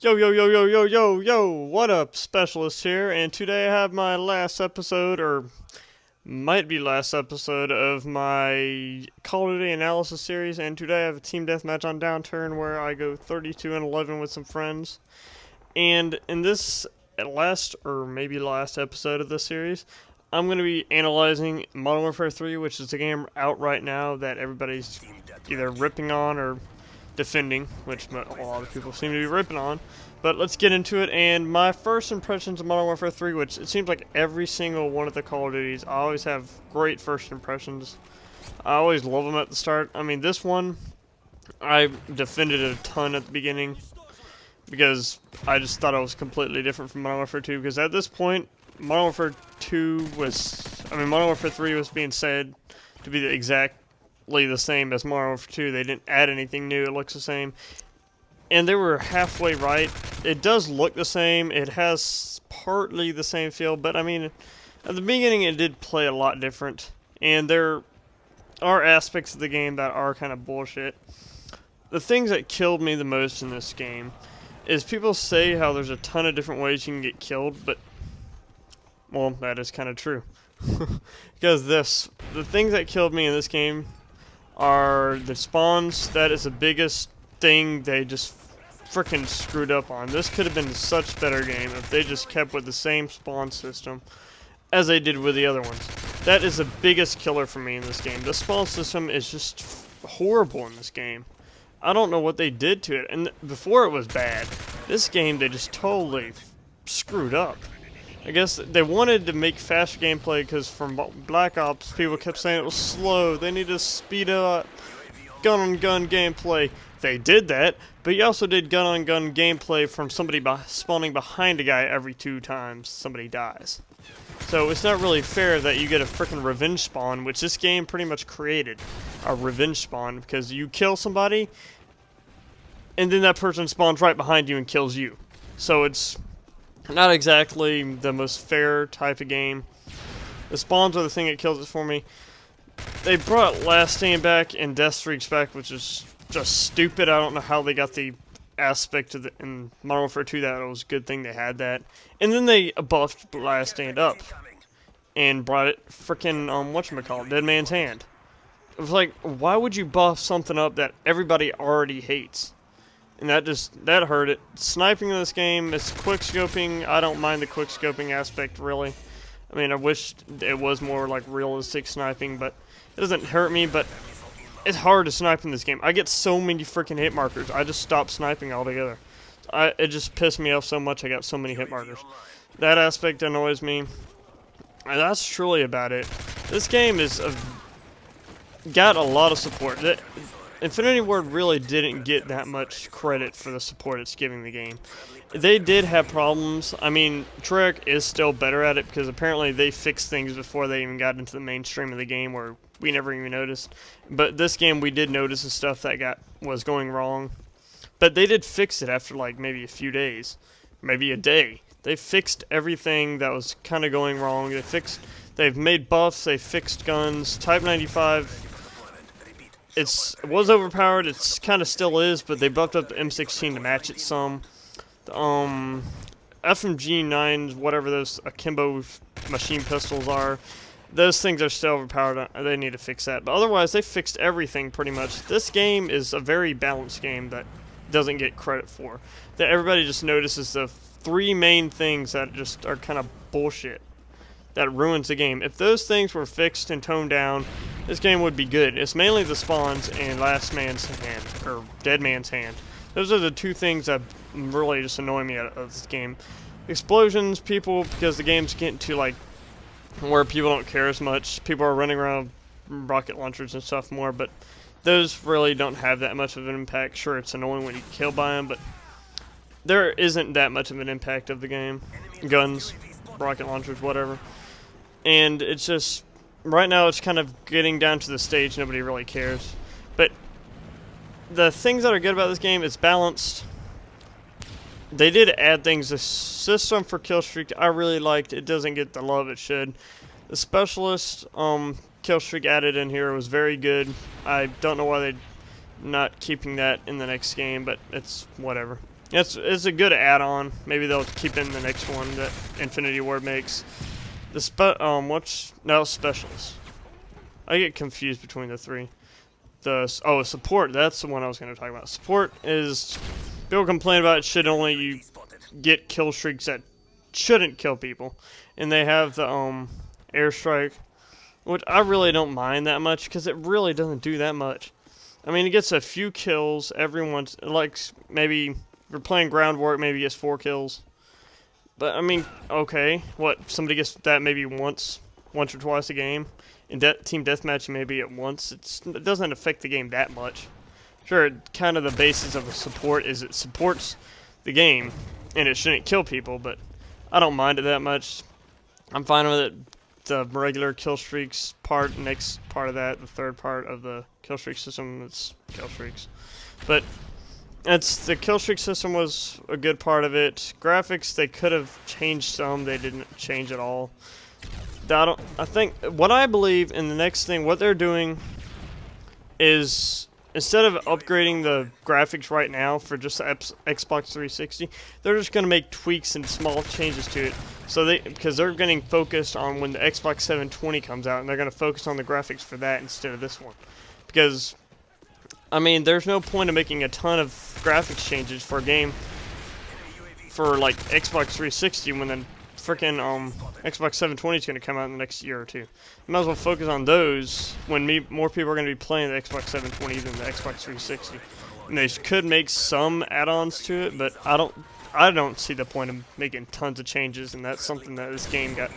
Yo, yo, yo, yo, yo, yo, yo, what up, Specialist here, and today I have my last episode, or might be last episode, of my Call of Duty analysis series, and today I have a team deathmatch on Downturn where I go 32-11 with some friends, and in this last, or maybe last episode of this series, I'm going to be analyzing Modern Warfare 3, which is the game out right now that everybody's either ripping on or defending, which a lot of people seem to be ripping on. But let's get into it, and my first impressions of Modern Warfare 3, which it seems like every single one of the Call of Duties, I always have great first impressions. I always love them at the start. I mean, this one, I defended it a ton at the beginning, because I just thought it was completely different from Modern Warfare 2, because at this point, Modern Warfare 2 was, Modern Warfare 3 was being said to be exactly the same as Modern Warfare 2. They didn't add anything new, it looks the same. And they were halfway right. It does look the same, it has partly the same feel, but I mean, at the beginning it did play a lot different. And there are aspects of the game that are kind of bullshit. The things that killed me the most in this game is people say how there's a ton of different ways you can get killed, but, well, that is kind of true. Because the things that killed me in this game are the spawns. That is the biggest thing they just freaking screwed up on. This could have been such a better game if they just kept with the same spawn system as they did with the other ones. That is the biggest killer for me in this game. The spawn system is just horrible in this game. I don't know what they did to it, and before it was bad. This game they just totally screwed up. I guess they wanted to make faster gameplay because from Black Ops, people kept saying it was slow. They need to speed up gun-on-gun gameplay. They did that, but you also did gun-on-gun gameplay from somebody spawning behind a guy every 2 times somebody dies. So it's not really fair that you get a frickin' revenge spawn, which this game pretty much created. A revenge spawn, because you kill somebody, and then that person spawns right behind you and kills you. So it's not exactly the most fair type of game. The spawns are the thing that kills it for me. They brought Last Stand back and Death Streaks back, which is just stupid. I don't know how they got the aspect of in Modern Warfare 2 that it was a good thing they had that. And then they buffed Last Stand up and brought it frickin' whatchamacallit, Dead Man's Hand. It was like, why would you buff something up that everybody already hates? And that hurt it. Sniping in this game, it's quick scoping. I don't mind the quick scoping aspect, really. I mean, I wish it was more like realistic sniping, but it doesn't hurt me, but it's hard to snipe in this game. I get so many freaking hit markers. I just stopped sniping altogether. It just pissed me off so much I got so many hit markers. That aspect annoys me. And that's truly about it. This game got a lot of support. Infinity Ward really didn't get that much credit for the support it's giving the game. They did have problems. I mean, Treyarch is still better at it because apparently they fixed things before they even got into the mainstream of the game where we never even noticed. But this game we did notice the stuff that was going wrong. But they did fix it after like maybe a few days, maybe a day. They fixed everything that was kind of going wrong. They've made buffs, they fixed guns. Type 95 it was overpowered, it's kind of still is, but they buffed up the M16 to match it some. FMG9s, whatever those akimbo machine pistols are, those things are still overpowered. They need to fix that. But otherwise, they fixed everything pretty much. This game is a very balanced game that doesn't get credit for. That everybody just notices the 3 main things that just are kind of bullshit. That ruins the game. If those things were fixed and toned down, this game would be good. It's mainly the spawns and Last Man's Hand, or Dead Man's Hand. Those are the 2 things that really just annoy me out of this game. Explosions, people, because the game's getting to like where people don't care as much. People are running around with rocket launchers and stuff more, but those really don't have that much of an impact. Sure, it's annoying when you get killed by them, but there isn't that much of an impact of the game. Guns, rocket launchers, whatever. And it's just, right now it's kind of getting down to the stage nobody really cares. But the things that are good about this game, it's balanced. They did add things. The system for kill streak I really liked. It doesn't get the love it should. The specialist kill streak added in here was very good. I don't know why they're not keeping that in the next game, but it's whatever. It's a good add-on. Maybe they'll keep in the next one that Infinity Ward makes. Specialist. I get confused between the three. Support. That's the one I was going to talk about. Support is people complain about should only you get kill streaks that shouldn't kill people, and they have the airstrike, which I really don't mind that much because it really doesn't do that much. I mean, it gets a few kills every once, like maybe if you're playing ground war, maybe it gets 4 kills. But I mean, okay, what somebody gets that maybe once or twice a game. In team deathmatch, maybe at once. It doesn't affect the game that much. Sure, kind of the basis of a support is it supports the game, and it shouldn't kill people, but I don't mind it that much. I'm fine with it. The regular kill streaks next part of that, the third part of the kill streak system, it's kill streaks. But the kill streak system was a good part of it. Graphics, they could have changed some. They didn't change at all. I think what I believe in the next thing, what they're doing is instead of upgrading the graphics right now for just the Xbox 360, they're just going to make tweaks and small changes to it. Because they're getting focused on when the Xbox 720 comes out, and they're going to focus on the graphics for that instead of this one. Because, I mean, there's no point in making a ton of graphics changes for a game for like Xbox 360 when the freaking Xbox 720 is going to come out in the next year or two. You might as well focus on those when more people are going to be playing the Xbox 720 than the Xbox 360. And they could make some add-ons to it, but I don't see the point of making tons of changes, and that's something that this game got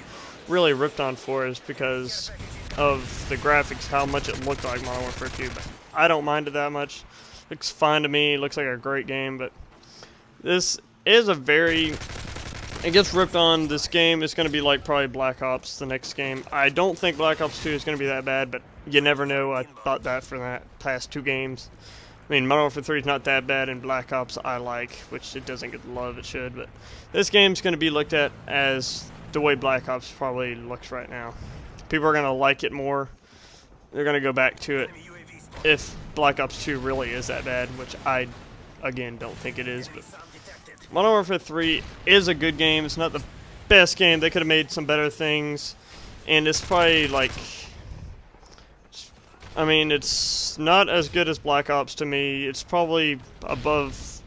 really ripped on for, is because of the graphics, how much it looked like Modern Warfare 2. But I don't mind it that much. Looks fine to me. Looks like a great game, but this is it gets ripped on. This game is going to be like probably Black Ops, the next game. I don't think Black Ops 2 is going to be that bad, but you never know. I thought that for the past 2 games. I mean, Modern Warfare 3 is not that bad, and Black Ops I like, which it doesn't get the love it should. But this game's going to be looked at as the way Black Ops probably looks right now. People are going to like it more. They're going to go back to it if Black Ops 2 really is that bad, which I, again, don't think it is. But Modern Warfare 3 is a good game. It's not the best game. They could have made some better things. And it's probably like, I mean, it's not as good as Black Ops to me. It's probably above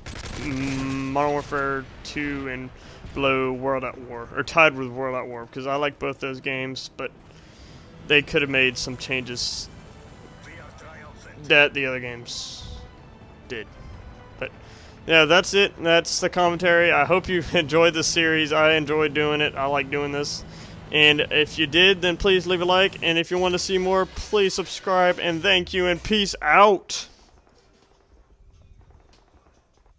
Modern Warfare 2 and below World at War, or tied with World at War, because I like both those games, but they could have made some changes that the other games did. But yeah, that's it. That's the commentary. I hope you enjoyed this series. I enjoyed doing it. I like doing this. And if you did, then please leave a like. And if you want to see more, please subscribe. And thank you, and peace out.